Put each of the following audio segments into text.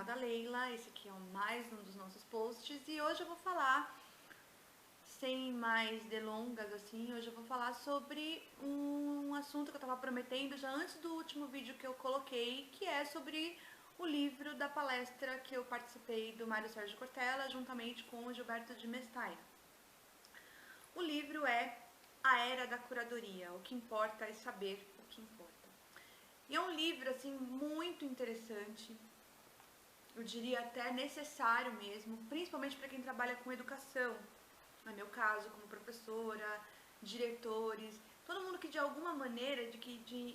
canal da Leila, esse aqui é mais um dos nossos posts e hoje eu vou falar, sem mais delongas assim, hoje eu vou falar sobre um assunto que eu tava prometendo já antes do último vídeo que eu coloquei, que é sobre o livro da palestra que eu participei do Mário Sérgio Cortella, juntamente com o Gilberto de Mestaia. O livro é A Era da Curadoria, o que importa é saber o que importa. E é um livro, assim, muito interessante, eu diria até necessário mesmo, principalmente para quem trabalha com educação, no meu caso, como professora, diretores, todo mundo que de alguma maneira,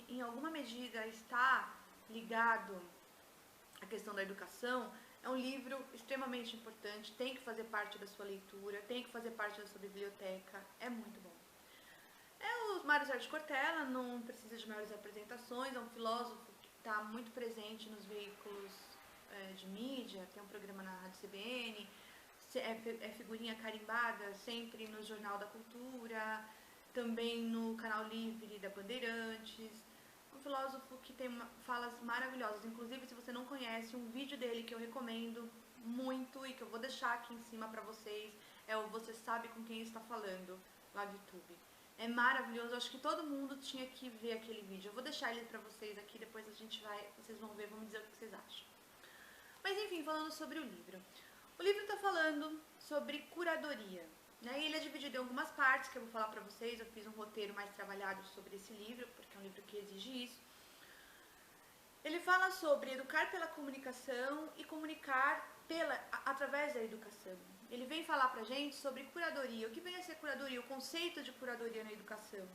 em alguma medida está ligado à questão da educação. É um livro extremamente importante, tem que fazer parte da sua leitura, tem que fazer parte da sua biblioteca, é muito bom. O Mário Sérgio Cortella, não precisa de maiores apresentações, é um filósofo que está muito presente nos veículos de mídia, tem um programa na Rádio CBN, é figurinha carimbada sempre no Jornal da Cultura, também no Canal Livre da Bandeirantes. Um filósofo que tem falas maravilhosas, inclusive se você não conhece, um vídeo dele que eu recomendo muito e que eu vou deixar aqui em cima pra vocês é o Você Sabe Com Quem Está Falando, lá do YouTube. É maravilhoso, eu acho que todo mundo tinha que ver aquele vídeo. Eu vou deixar ele pra vocês aqui, depois vocês vão ver, vão me dizer o que vocês acham. Mas enfim, falando sobre o livro. O livro está falando sobre curadoria, né? E ele é dividido em algumas partes que eu vou falar pra vocês. Eu fiz um roteiro mais trabalhado sobre esse livro, porque é um livro que exige isso. Ele fala sobre educar pela comunicação e comunicar através da educação. Ele vem falar pra gente sobre curadoria. O que vem a ser curadoria? O conceito de curadoria na educação.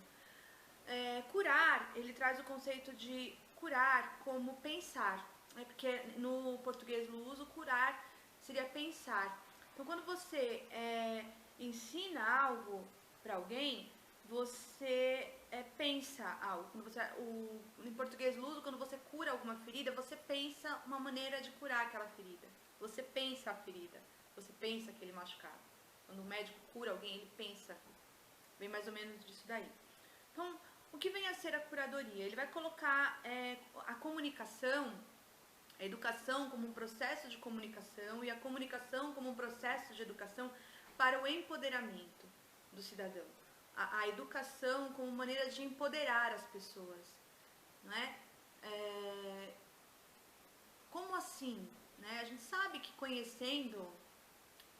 Curar, ele traz o conceito de curar como pensar. Porque no português luso, curar seria pensar. Então, quando você ensina algo para alguém, você pensa algo. Em português luso, quando você cura alguma ferida, você pensa uma maneira de curar aquela ferida. Você pensa a ferida, você pensa aquele machucado. Quando o médico cura alguém, ele pensa. Vem mais ou menos disso daí. Então, o que vem a ser a curadoria? Ele vai colocar a comunicação, a educação como um processo de comunicação e a comunicação como um processo de educação para o empoderamento do cidadão. A educação como maneira de empoderar as pessoas, não é? Como assim? Né? A gente sabe que conhecendo,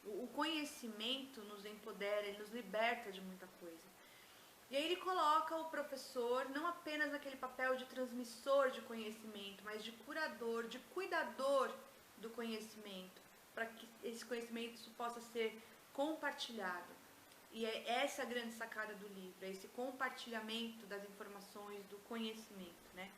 o conhecimento nos empodera, ele nos liberta de muita coisa. E aí ele coloca o professor não apenas naquele papel de transmissor de conhecimento, mas de curador, de cuidador do conhecimento, para que esse conhecimento possa ser compartilhado. E é essa a grande sacada do livro, é esse compartilhamento das informações, do conhecimento, né?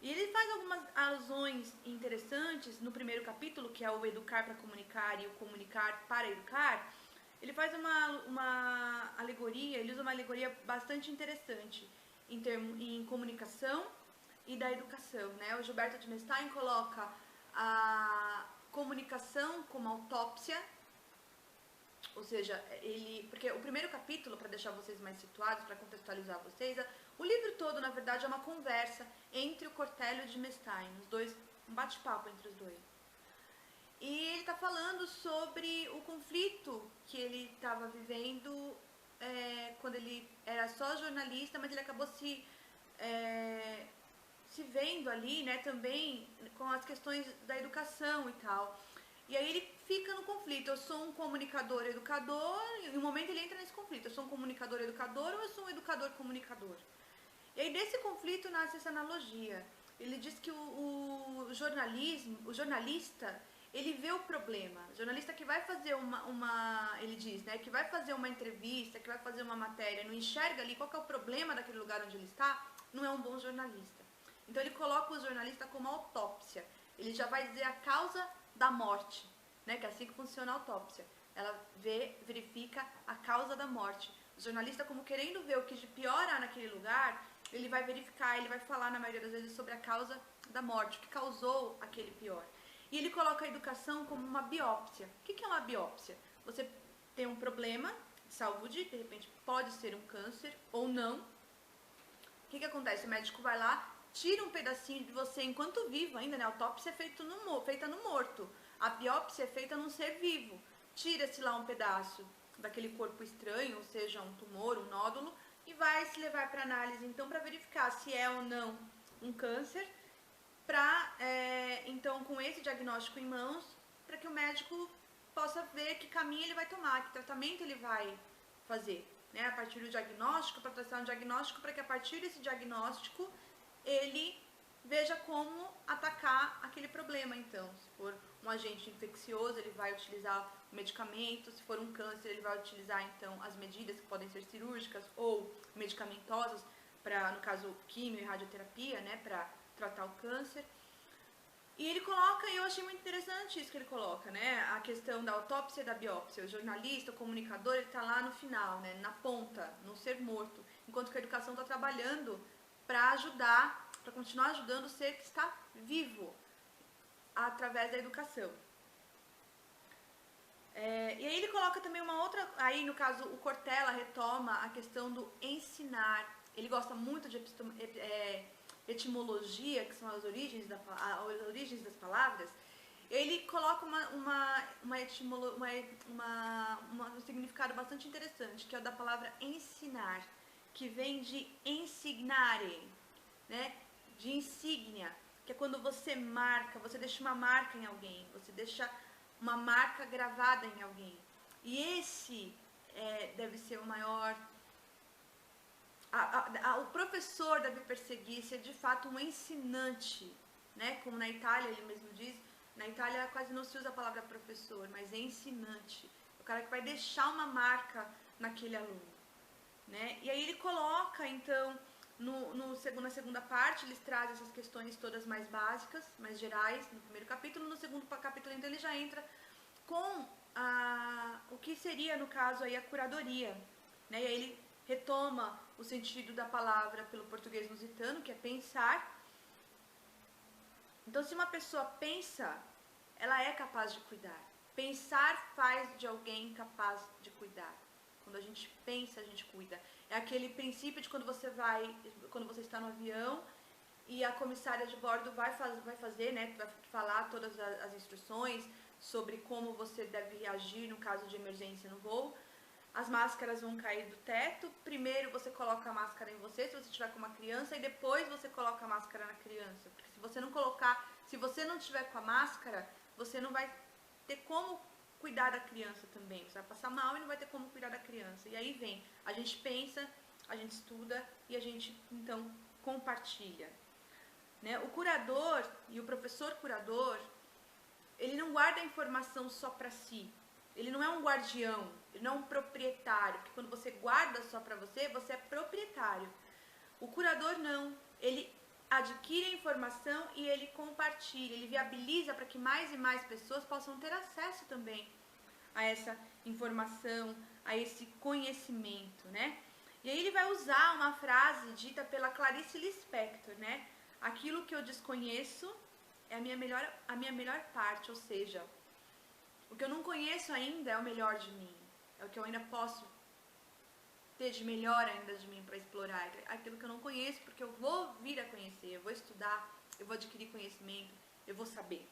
E ele faz algumas alusões interessantes no primeiro capítulo, que é o educar para comunicar e o comunicar para educar. Ele faz uma alegoria, ele usa uma alegoria bastante interessante em comunicação e da educação, né? O Gilberto de Mestaia coloca a comunicação como autópsia, ou seja, porque o primeiro capítulo, para deixar vocês mais situados, para contextualizar vocês, o livro todo, na verdade, é uma conversa entre o Cortella e o de Mestaia, os dois, um bate-papo entre os dois. E ele está falando sobre o conflito que ele estava vivendo quando ele era só jornalista, mas ele acabou se vendo ali, né, também com as questões da educação e tal. E aí ele fica no conflito, eu sou um comunicador educador, e em um momento ele entra nesse conflito, eu sou um comunicador educador ou eu sou um educador comunicador? E aí desse conflito nasce essa analogia. Ele diz que o jornalista, ele vê o problema. O jornalista que vai fazer ele diz, né, que vai fazer uma entrevista, que vai fazer uma matéria, não enxerga ali qual que é o problema daquele lugar onde ele está, não é um bom jornalista. Então ele coloca o jornalista como autópsia. Ele já vai dizer a causa da morte, né, que é assim que funciona a autópsia. Ela verifica a causa da morte. O jornalista, como querendo ver o que de pior há naquele lugar, ele vai verificar, ele vai falar na maioria das vezes sobre a causa da morte, o que causou aquele pior. E ele coloca a educação como uma biópsia. O que é uma biópsia? Você tem um problema de saúde, de repente pode ser um câncer ou não. O que acontece? O médico vai lá, tira um pedacinho de você enquanto vivo ainda, né? A autópsia é feita no morto. A biópsia é feita num ser vivo. Tira-se lá um pedaço daquele corpo estranho, ou seja, um tumor, um nódulo, e vai se levar para análise, então, para verificar se é ou não um câncer, então, com esse diagnóstico em mãos, para que o médico possa ver que caminho ele vai tomar, que tratamento ele vai fazer, né? A partir do diagnóstico, para traçar um diagnóstico, para que a partir desse diagnóstico ele veja como atacar aquele problema. Então, se for um agente infeccioso, ele vai utilizar o medicamento; se for um câncer, ele vai utilizar então as medidas que podem ser cirúrgicas ou medicamentosas, para, no caso, quimio e radioterapia, né, para tratar o câncer. E ele coloca, e eu achei muito interessante isso que ele coloca, né, a questão da autópsia e da biópsia. O jornalista, o comunicador, ele está lá no final, né, na ponta, no ser morto, enquanto que a educação está trabalhando para ajudar, para continuar ajudando o ser que está vivo, através da educação. E aí ele coloca também uma outra, aí no caso o Cortella retoma a questão do ensinar. Ele gosta muito de etimologia, que são as origens das palavras. Ele coloca um significado bastante interessante, que é o da palavra ensinar, que vem de insignare, né? De insígnia, que é quando você marca, você deixa uma marca em alguém, você deixa uma marca gravada em alguém. E esse deve ser o maior... O professor deve perseguir ser de fato um ensinante, né? Como na Itália, ele mesmo diz, na Itália quase não se usa a palavra professor, mas é ensinante, o cara que vai deixar uma marca naquele aluno, né? E aí ele coloca, então, na segunda parte, eles trazem essas questões todas mais básicas, mais gerais, no primeiro capítulo. No segundo capítulo, então, ele já entra com o que seria, no caso, aí, a curadoria, né? E aí ele retoma o sentido da palavra pelo português lusitano, que é pensar. Então, se uma pessoa pensa, ela é capaz de cuidar. Pensar faz de alguém capaz de cuidar. Quando a gente pensa, a gente cuida. É aquele princípio de quando você está no avião e a comissária de bordo vai fazer, né, vai falar todas as instruções sobre como você deve reagir no caso de emergência no voo. As máscaras vão cair do teto. Primeiro você coloca a máscara em você, se você estiver com uma criança, e depois você coloca a máscara na criança. Porque se você não tiver com a máscara, você não vai ter como cuidar da criança também. Você vai passar mal e não vai ter como cuidar da criança. E aí vem, a gente pensa, a gente estuda e a gente, então, compartilha. Né? O curador e o professor curador, ele não guarda a informação só para si. Ele não é um guardião, ele não é um proprietário, porque quando você guarda só para você, você é proprietário. O curador não, ele adquire a informação e ele compartilha, ele viabiliza para que mais e mais pessoas possam ter acesso também a essa informação, a esse conhecimento, né? E aí ele vai usar uma frase dita pela Clarice Lispector, né? Aquilo que eu desconheço é a minha melhor parte, ou seja, o que eu não conheço ainda é o melhor de mim, é o que eu ainda posso ter de melhor ainda de mim para explorar, aquilo que eu não conheço, porque eu vou vir a conhecer, eu vou estudar, eu vou adquirir conhecimento, eu vou saber.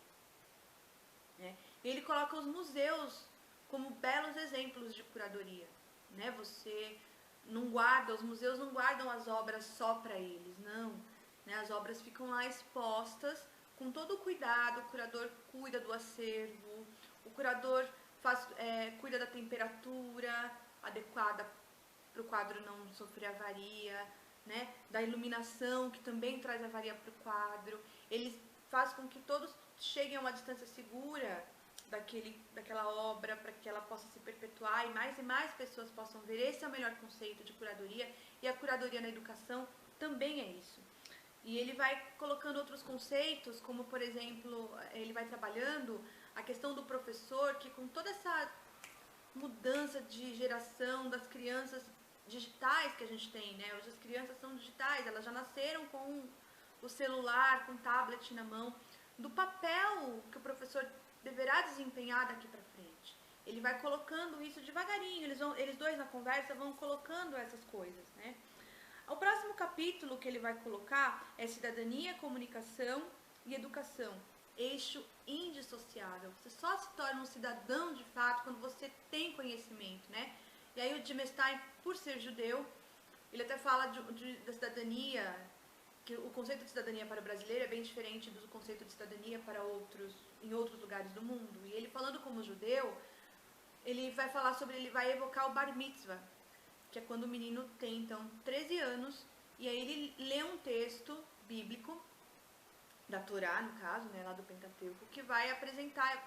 Né? E ele coloca os museus como belos exemplos de curadoria. Né? Os museus não guardam as obras só para eles, não. Né? As obras ficam lá expostas com todo o cuidado, o curador cuida do acervo, o curador cuida da temperatura adequada para o quadro não sofrer avaria, né? Da iluminação, que também traz avaria para o quadro. Ele faz com que todos cheguem a uma distância segura daquela obra, para que ela possa se perpetuar e mais pessoas possam ver. Esse é o melhor conceito de curadoria, e a curadoria na educação também é isso. E ele vai colocando outros conceitos, como, por exemplo, ele vai trabalhando a questão do professor, que com toda essa mudança de geração das crianças digitais que a gente tem, né? Hoje as crianças são digitais, elas já nasceram com o celular, com o tablet na mão, do papel que o professor deverá desempenhar daqui para frente. Ele vai colocando isso devagarinho, eles dois na conversa vão colocando essas coisas, né? O próximo capítulo capítulo que ele vai colocar é cidadania, comunicação e educação. Eixo indissociável. Você só se torna um cidadão de fato quando você tem conhecimento, né? E aí o Dimestein, por ser judeu, ele até fala da cidadania, que o conceito de cidadania para o brasileiro é bem diferente do conceito de cidadania para em outros lugares do mundo. E ele falando como judeu, ele vai evocar o bar mitzvah, que é quando o menino tem então 13 anos, e aí ele lê um texto bíblico da Torá, no caso, né, lá do Pentateuco, que vai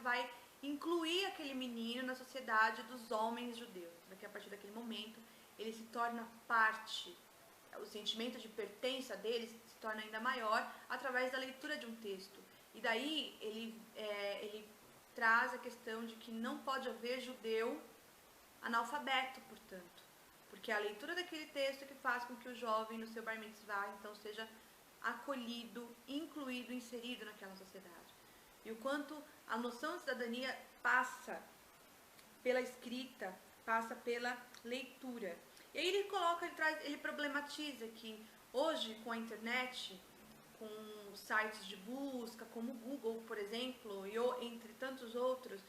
vai incluir aquele menino na sociedade dos homens judeus. Daqui a partir daquele momento, ele se torna parte, o sentimento de pertença dele se torna ainda maior através da leitura de um texto. E daí ele traz a questão de que não pode haver judeu analfabeto, portanto, porque é a leitura daquele texto que faz com que o jovem no seu bar mitzvah então seja acolhido, incluído, inserido naquela sociedade. E o quanto a noção de cidadania passa pela escrita, passa pela leitura. E aí ele problematiza que hoje com a internet, com sites de busca, como o Google, por exemplo, e entre tantos outros,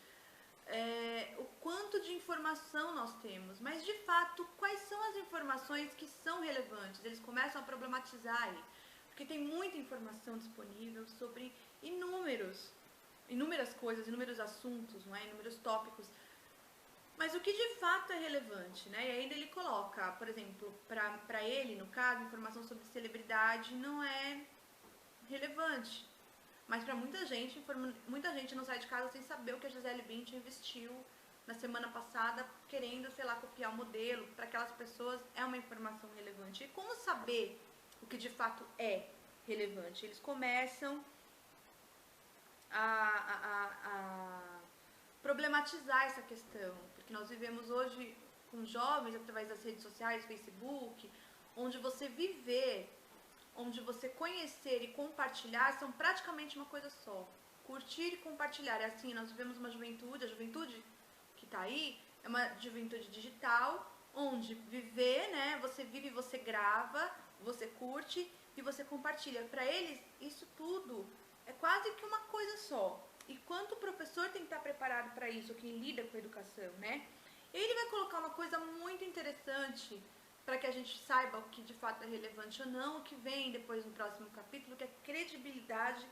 o quanto de informação nós temos, mas de fato, quais são as informações que são relevantes? Eles começam a problematizar aí, porque tem muita informação disponível sobre inúmeras coisas, inúmeros assuntos, não é? Inúmeros tópicos, mas o que de fato é relevante, né? E ainda ele coloca, por exemplo, para ele, no caso, informação sobre celebridade não é relevante. Mas para muita gente não sai de casa sem saber o que a Gisele Bündchen vestiu na semana passada, querendo, sei lá, copiar o modelo. Para aquelas pessoas é uma informação relevante. E como saber o que de fato é relevante? Eles começam a problematizar essa questão, porque nós vivemos hoje com jovens através das redes sociais, Facebook, onde você viver, onde você conhecer e compartilhar são praticamente uma coisa só. Curtir e compartilhar. É assim, nós vivemos uma juventude, a juventude que está aí é uma juventude digital, onde viver, né, você vive, você grava, você curte e você compartilha. Para eles, isso tudo é quase que uma coisa só. E quanto o professor tem que estar preparado para isso, quem lida com a educação, né? Ele vai colocar uma coisa muito interessante para que a gente saiba o que de fato é relevante ou não, o que vem depois no próximo capítulo, que é credibilidade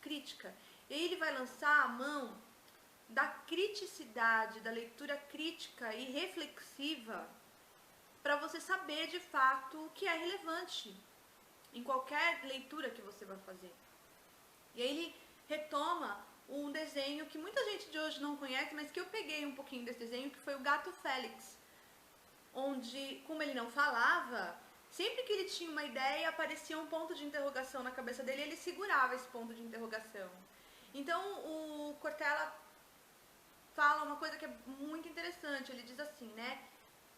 crítica. E aí ele vai lançar a mão da criticidade, da leitura crítica e reflexiva, para você saber de fato o que é relevante em qualquer leitura que você vai fazer. E aí ele retoma um desenho que muita gente de hoje não conhece, mas que eu peguei um pouquinho desse desenho, que foi o Gato Félix, onde, como ele não falava, sempre que ele tinha uma ideia, aparecia um ponto de interrogação na cabeça dele e ele segurava esse ponto de interrogação. Então, o Cortella fala uma coisa que é muito interessante, ele diz assim, né?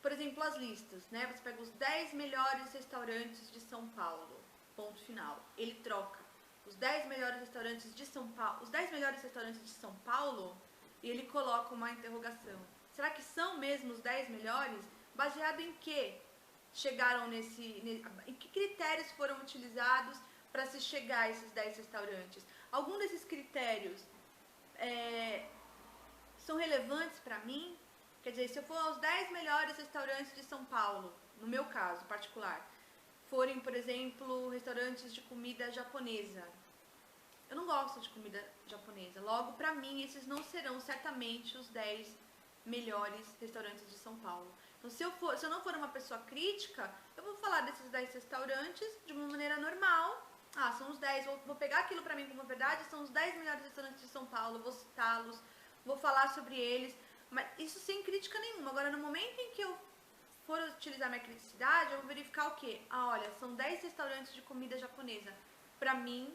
Por exemplo, as listas, né? Você pega os 10 melhores restaurantes de São Paulo, ponto final. Ele troca os 10 melhores restaurantes de São Paulo, os 10 melhores restaurantes de São Paulo, e ele coloca uma interrogação. Será que são mesmo os 10 melhores? Baseado em que chegaram em que critérios foram utilizados para se chegar a esses 10 restaurantes? Algum desses critérios são relevantes para mim? Quer dizer, se eu for aos 10 melhores restaurantes de São Paulo, no meu caso particular, forem, por exemplo, restaurantes de comida japonesa, eu não gosto de comida japonesa. Logo, para mim, esses não serão certamente os 10 melhores restaurantes de São Paulo. Então, se eu não for uma pessoa crítica, eu vou falar desses 10 restaurantes de uma maneira normal. Ah, são os 10, vou pegar aquilo para mim como verdade, são os 10 melhores restaurantes de São Paulo, vou citá-los, vou falar sobre eles, mas isso sem crítica nenhuma. Agora, no momento em que eu for utilizar minha criticidade, eu vou verificar o quê? Ah, olha, são 10 restaurantes de comida japonesa. Pra mim,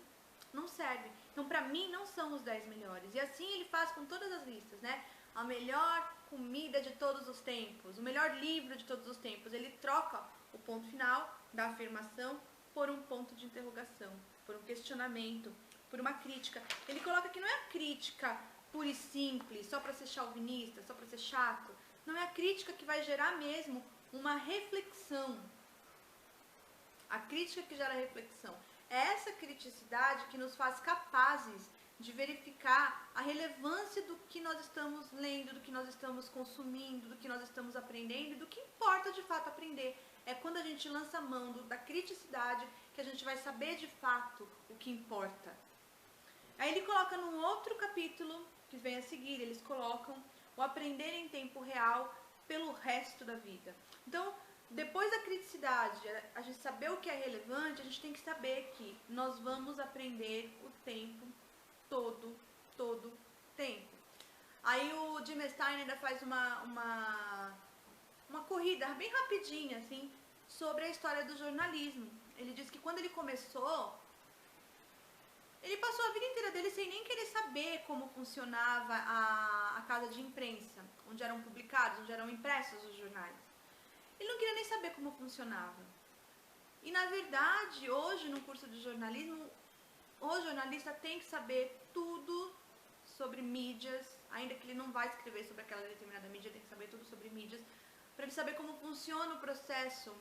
não serve. Então, pra mim, não são os 10 melhores. E assim ele faz com todas as listas, né? A melhor comida de todos os tempos, o melhor livro de todos os tempos. Ele troca o ponto final da afirmação por um ponto de interrogação, por um questionamento, por uma crítica. Ele coloca que não é a crítica pura e simples, só pra ser chauvinista, só pra ser chato. Não é a crítica que vai gerar mesmo uma reflexão. A crítica que gera reflexão. É essa criticidade que nos faz capazes de verificar a relevância do que nós estamos lendo, do que nós estamos consumindo, do que nós estamos aprendendo e do que importa de fato aprender. É quando a gente lança mão da criticidade que a gente vai saber de fato o que importa. Aí ele coloca num outro capítulo que vem a seguir, eles colocam o aprender em tempo real pelo resto da vida. Então, depois da criticidade, a gente saber o que é relevante, a gente tem que saber que nós vamos aprender o tempo todo tempo. Aí o Jim Stein ainda faz uma corrida bem rapidinha, assim, sobre a história do jornalismo. Ele diz que quando ele começou, ele passou a vida inteira dele sem nem querer saber como funcionava a casa de imprensa, onde eram publicados, onde eram impressos os jornais. Ele não queria nem saber como funcionava. E, na verdade, hoje, no curso de jornalismo, o jornalista tem que saber tudo sobre mídias, ainda que ele não vai escrever sobre aquela determinada mídia, tem que saber tudo sobre mídias, para ele saber como funciona o processo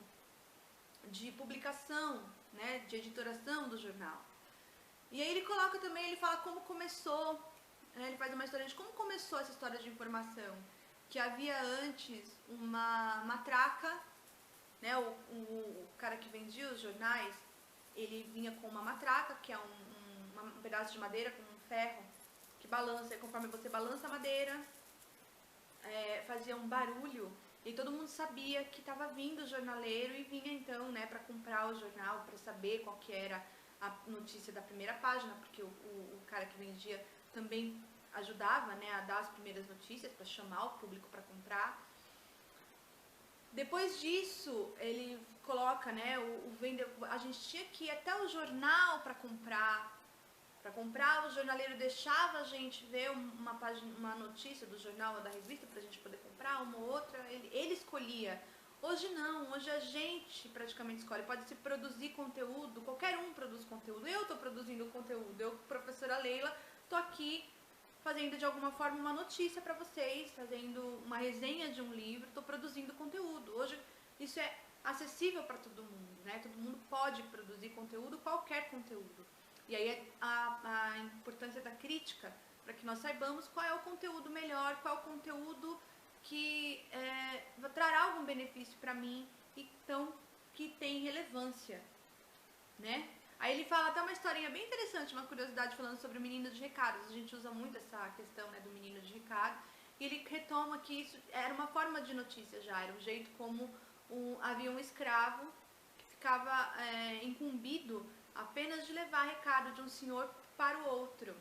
de publicação, né, de editoração do jornal. E aí ele coloca também, ele fala como começou, né, ele faz uma história de como começou essa história de informação, que havia antes uma matraca, né, o cara que vendia os jornais, ele vinha com uma matraca, que é um pedaço de madeira com um ferro que balança, e conforme você balança a madeira, fazia um barulho, e todo mundo sabia que estava vindo o jornaleiro e vinha então, né, para comprar o jornal, para saber qual que era a notícia da primeira página, porque o cara que vendia também ajudava, né, a dar as primeiras notícias para chamar o público para comprar. Depois disso, ele coloca, né, a gente tinha que ir até o jornal para comprar. Para comprar, o jornaleiro deixava a gente ver uma notícia do jornal ou da revista para a gente poder comprar, uma ou outra, ele escolhia. Hoje não, hoje a gente praticamente escolhe, pode se produzir conteúdo, qualquer um produz conteúdo. Eu estou produzindo conteúdo, eu, professora Leila, estou aqui fazendo de alguma forma uma notícia para vocês, fazendo uma resenha de um livro, estou produzindo conteúdo. Hoje isso é acessível para todo mundo, né? Todo mundo pode produzir conteúdo, qualquer conteúdo. E aí a importância da crítica, para que nós saibamos qual é o conteúdo melhor, qual é o conteúdo que trará algum benefício para mim, então que tem relevância, né? Aí ele fala até uma historinha bem interessante, uma curiosidade falando sobre o menino de recados. A gente usa muito essa questão, né, do menino de recado. E ele retoma que isso era uma forma de notícia já, era um jeito como havia um escravo que ficava incumbido apenas de levar recado de um senhor para o outro.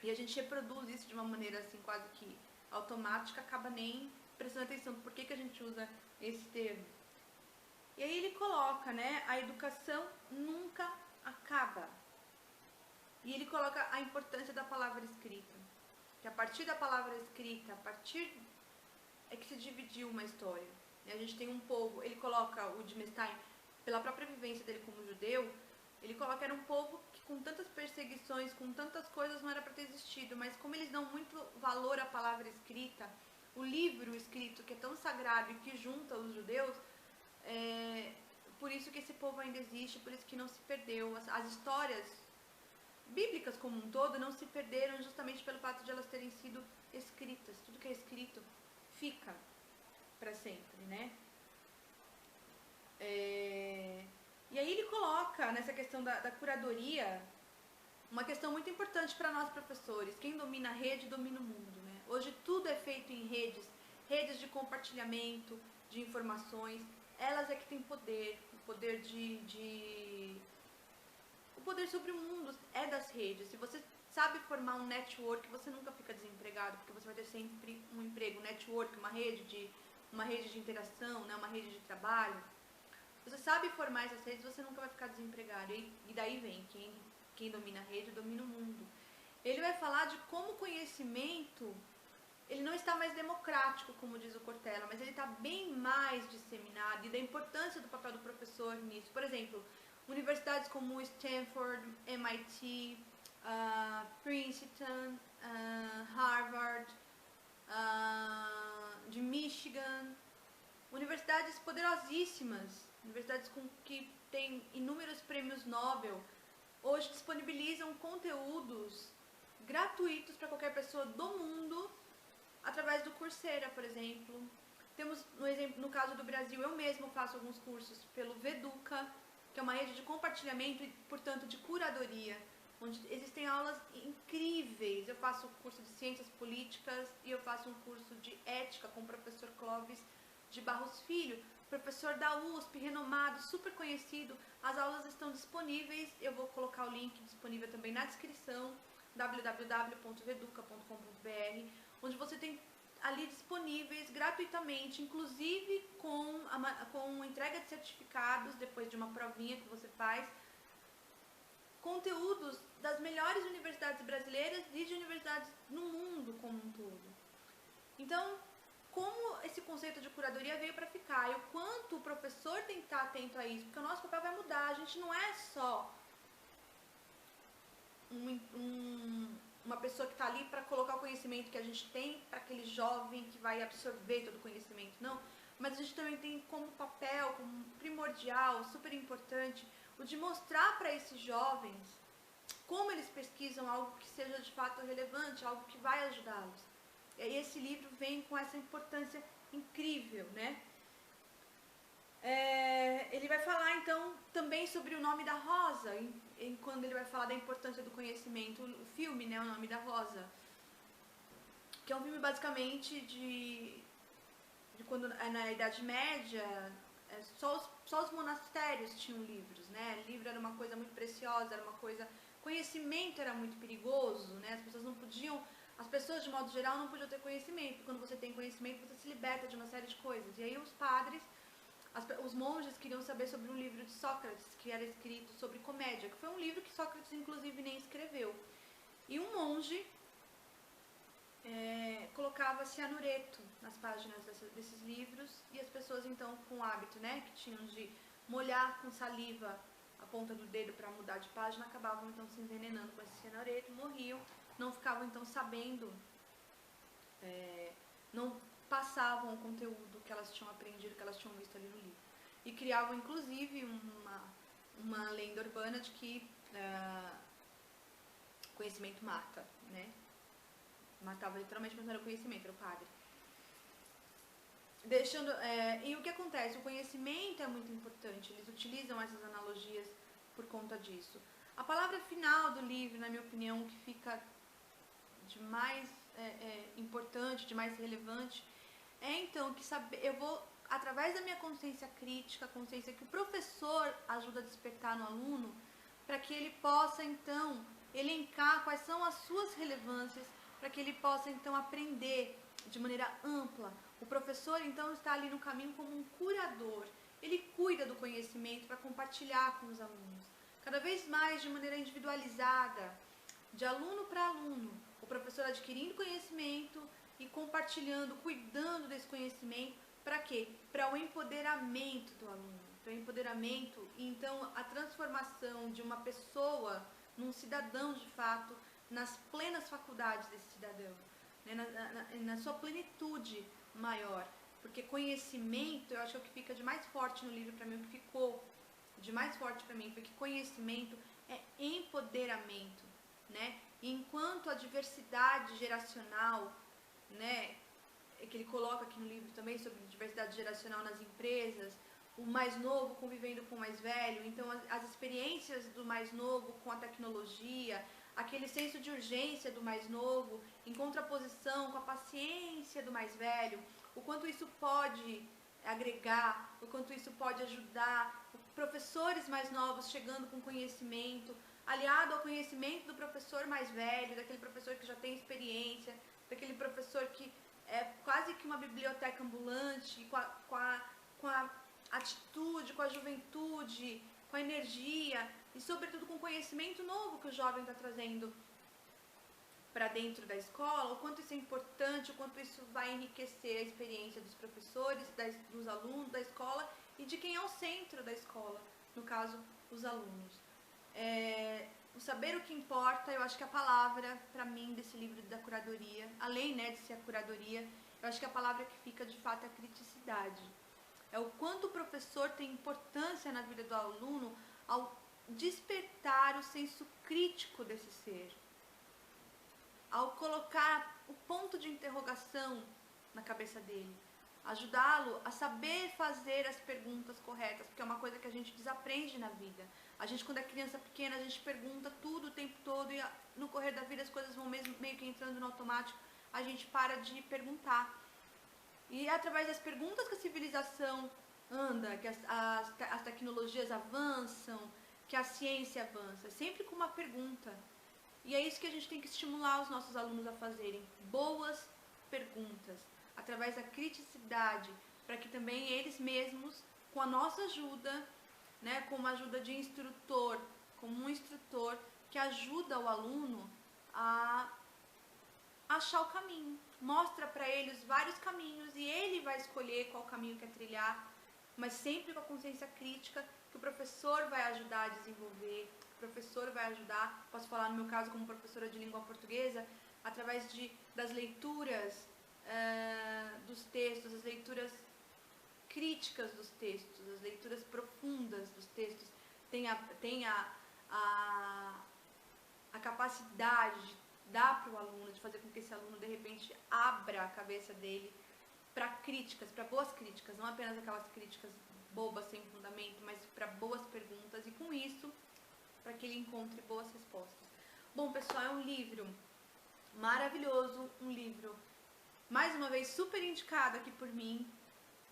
E a gente reproduz isso de uma maneira assim quase que automática, acaba nem prestando atenção por que a gente usa esse termo. E aí ele coloca, né, a educação nunca acaba. E ele coloca a importância da palavra escrita. Que a partir da palavra escrita, a partir é que se dividiu uma história. E a gente tem um povo, ele coloca o Jim Stein, pela própria vivência dele como judeu, ele coloca que era um povo que com tantas perseguições, com tantas coisas não era para ter existido, mas como eles dão muito valor à palavra escrita, o livro escrito que é tão sagrado e que junta os judeus, por isso que esse povo ainda existe, por isso que não se perdeu. As histórias bíblicas como um todo não se perderam justamente pelo fato de elas terem sido escritas. Tudo que é escrito fica para sempre, né? E aí ele coloca nessa questão da curadoria uma questão muito importante para nós professores. Quem domina a rede, domina o mundo, né? Hoje tudo é feito em redes de compartilhamento de informações. Elas é que têm poder, o poder o poder sobre o mundo é das redes. Se você sabe formar um network, você nunca fica desempregado, porque você vai ter sempre um emprego. Um network, uma rede de interação, né? Uma rede de trabalho. Você sabe formar essas redes, você nunca vai ficar desempregado. E daí vem, quem domina a rede, domina o mundo. Ele vai falar de como o conhecimento, ele não está mais democrático, como diz o Cortella, mas ele está bem mais disseminado, e da importância do papel do professor nisso. Por exemplo, universidades como Stanford, MIT, Princeton, Harvard, de Michigan, universidades poderosíssimas, universidades que tem inúmeros prêmios Nobel, hoje disponibilizam conteúdos gratuitos para qualquer pessoa do mundo, através do Coursera, por exemplo. Temos, no caso do Brasil, eu mesmo faço alguns cursos pelo Veduca, que é uma rede de compartilhamento e, portanto, de curadoria, onde existem aulas incríveis. Eu faço curso de ciências políticas e eu faço um curso de ética com o professor Clóvis de Barros Filho, professor da USP, renomado, super conhecido. As aulas estão disponíveis, eu vou colocar o link disponível também na descrição, www.veduca.com.br, onde você tem ali disponíveis gratuitamente, inclusive com entrega de certificados, depois de uma provinha que você faz, conteúdos das melhores universidades brasileiras e de universidades no mundo como um todo. Então, como esse conceito de curadoria veio para ficar e o quanto o professor tem que estar atento a isso, porque o nosso papel vai mudar. A gente não é só uma pessoa que está ali para colocar o conhecimento que a gente tem para aquele jovem que vai absorver todo o conhecimento, não. Mas a gente também tem como papel, como primordial, super importante, o de mostrar para esses jovens como eles pesquisam algo que seja de fato relevante, algo que vai ajudá-los. E aí esse livro vem com essa importância incrível, né? Ele vai falar então também sobre o nome da rosa, quando ele vai falar da importância do conhecimento, o filme, né, o nome da rosa, que é um filme basicamente de quando na Idade Média só os monastérios tinham livros, né? Livro era uma coisa muito preciosa, era uma coisa, conhecimento era muito perigoso, né? As pessoas de modo geral não podiam ter conhecimento. Quando você tem conhecimento, você se liberta de uma série de coisas. E aí os padres, os monges queriam saber sobre um livro de Sócrates, que era escrito sobre comédia, que foi um livro que Sócrates inclusive nem escreveu. E um monge colocava cianureto nas páginas desses livros, e as pessoas então com o hábito, né, que tinham de molhar com saliva a ponta do dedo para mudar de página, acabavam então se envenenando com esse cianureto, morriam, não ficavam então sabendo, não passavam o conteúdo que elas tinham aprendido, que elas tinham visto ali no livro. E criavam inclusive uma lenda urbana de que conhecimento mata, né? Matava literalmente, mas não era o conhecimento, era o padre. E o que acontece? O conhecimento é muito importante, eles utilizam essas analogias por conta disso. A palavra final do livro, na minha opinião, que fica de mais importante, de mais relevante, é então que eu vou, através da minha consciência crítica, a consciência que o professor ajuda a despertar no aluno, para que ele possa então elencar quais são as suas relevâncias, para que ele possa então aprender de maneira ampla. O professor então está ali no caminho como um curador. Ele cuida do conhecimento para compartilhar com os alunos, cada vez mais de maneira individualizada, de aluno para aluno. O professor adquirindo conhecimento e compartilhando, cuidando desse conhecimento, para quê? Para o empoderamento do aluno, para o empoderamento e então a transformação de uma pessoa num cidadão de fato, nas plenas faculdades desse cidadão, né? na sua plenitude maior. Porque conhecimento, eu acho que é o que fica de mais forte no livro para mim, o que ficou de mais forte para mim, porque conhecimento é empoderamento, né? E enquanto a diversidade geracional, né, que ele coloca aqui no livro também sobre diversidade geracional nas empresas, o mais novo convivendo com o mais velho, então as experiências do mais novo com a tecnologia, aquele senso de urgência do mais novo, em contraposição com a paciência do mais velho, o quanto isso pode agregar, o quanto isso pode ajudar, professores mais novos chegando com conhecimento, aliado ao conhecimento do professor mais velho, daquele professor que já tem experiência, daquele professor que é quase que uma biblioteca ambulante, com a atitude, com a juventude, com a energia e sobretudo com o conhecimento novo que o jovem está trazendo para dentro da escola, o quanto isso é importante, o quanto isso vai enriquecer a experiência dos professores, dos alunos da escola e de quem é o centro da escola, no caso, os alunos. O saber o que importa, eu acho que a palavra, para mim, desse livro da curadoria, além, né, de ser a curadoria, eu acho que a palavra que fica de fato é a criticidade. é o quanto o professor tem importância na vida do aluno ao despertar o senso crítico desse ser, ao colocar o ponto de interrogação na cabeça dele, ajudá-lo a saber fazer as perguntas corretas, porque é uma coisa que a gente desaprende na vida. A gente, quando é criança pequena, a gente pergunta tudo o tempo todo e no correr da vida as coisas vão meio que entrando no automático, a gente para de perguntar. E é através das perguntas que a civilização anda, que as tecnologias avançam, que a ciência avança, sempre com uma pergunta. E é isso que a gente tem que estimular os nossos alunos a fazerem, boas perguntas, através da criticidade, para que também eles mesmos, com a nossa ajuda, né, com uma ajuda de instrutor, como um instrutor que ajuda o aluno a achar o caminho, mostra para ele os vários caminhos e ele vai escolher qual caminho quer trilhar, mas sempre com a consciência crítica que o professor vai ajudar a desenvolver, o professor vai ajudar, posso falar no meu caso como professora de língua portuguesa, através das leituras dos textos, as leituras críticas dos textos, as leituras profundas dos textos, tem a capacidade de dar para o aluno, de fazer com que esse aluno de repente abra a cabeça dele para críticas, para boas críticas, não apenas aquelas críticas bobas sem fundamento, mas para boas perguntas e com isso para que ele encontre boas respostas. Bom, pessoal, é um livro maravilhoso, um livro mais uma vez super indicado aqui por mim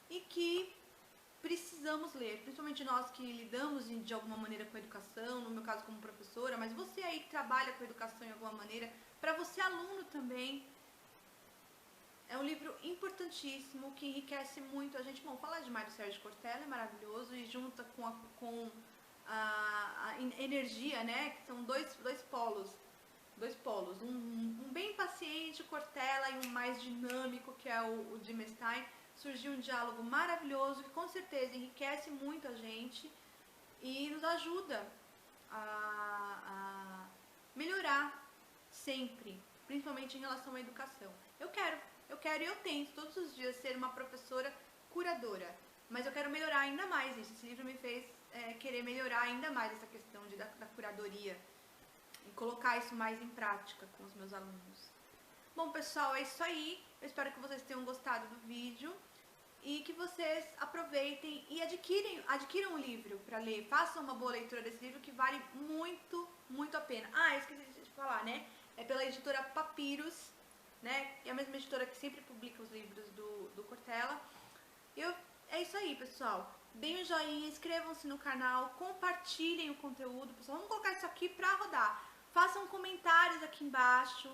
e que precisamos ler, principalmente nós que lidamos de alguma maneira com a educação, no meu caso como professora, mas você aí que trabalha com a educação de alguma maneira, para você aluno também, é um livro importantíssimo que enriquece muito a gente. Bom, falar de Mário Sérgio Cortella é maravilhoso e junta com a energia, né, que são dois polos, um bem paciente, Cortella, e um mais dinâmico, que é o de Mestein. Surgiu um diálogo maravilhoso que com certeza enriquece muito a gente e nos ajuda a melhorar sempre, principalmente em relação à educação. Eu quero e eu tento todos os dias ser uma professora curadora, mas eu quero melhorar ainda mais isso. Esse livro me fez querer melhorar ainda mais essa questão da curadoria e colocar isso mais em prática com os meus alunos. Bom, pessoal, é isso aí. Eu espero que vocês tenham gostado do vídeo e que vocês aproveitem e adquiram um livro para ler. Façam uma boa leitura desse livro que vale muito, muito a pena. Eu esqueci de falar, né? É pela editora Papyrus, né? É a mesma editora que sempre publica os livros do Cortella. É isso aí, pessoal. Deem um joinha, inscrevam-se no canal, compartilhem o conteúdo. Pessoal, vamos colocar isso aqui para rodar. Façam comentários aqui embaixo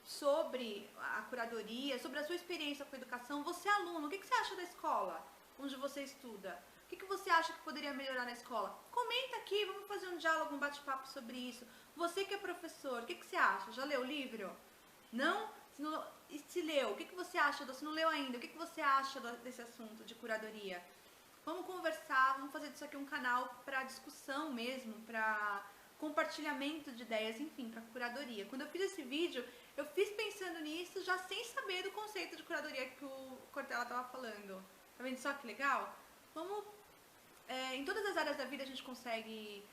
sobre a curadoria, sobre a sua experiência com a educação. Você, aluno, o que você acha da escola onde você estuda? O que você acha que poderia melhorar na escola? Comenta aqui, vamos fazer um diálogo, um bate-papo sobre isso. Você que é professor, o que você acha? Já leu o livro? Não? Se leu, o que você acha? Se não leu ainda, o que você acha desse assunto de curadoria? Vamos conversar, vamos fazer disso aqui um canal para discussão mesmo, para compartilhamento de ideias, enfim, para curadoria. Quando eu fiz esse vídeo, eu fiz pensando nisso, já sem saber do conceito de curadoria que o Cortella estava falando. Tá vendo só que legal? Vamos, em todas as áreas da vida a gente consegue,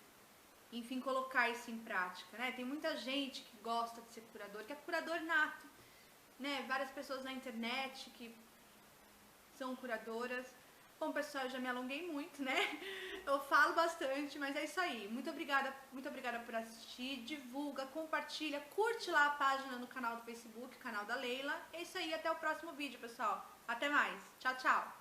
enfim, colocar isso em prática, né? Tem muita gente que gosta de ser curador, que é curador nato, né? Várias pessoas na internet que são curadoras. Bom, pessoal, eu já me alonguei muito, né? Eu falo bastante, mas é isso aí. Muito obrigada por assistir. Divulga, compartilha, curte lá a página no canal do Facebook, canal da Leila. É isso aí, até o próximo vídeo, pessoal. Até mais. Tchau, tchau.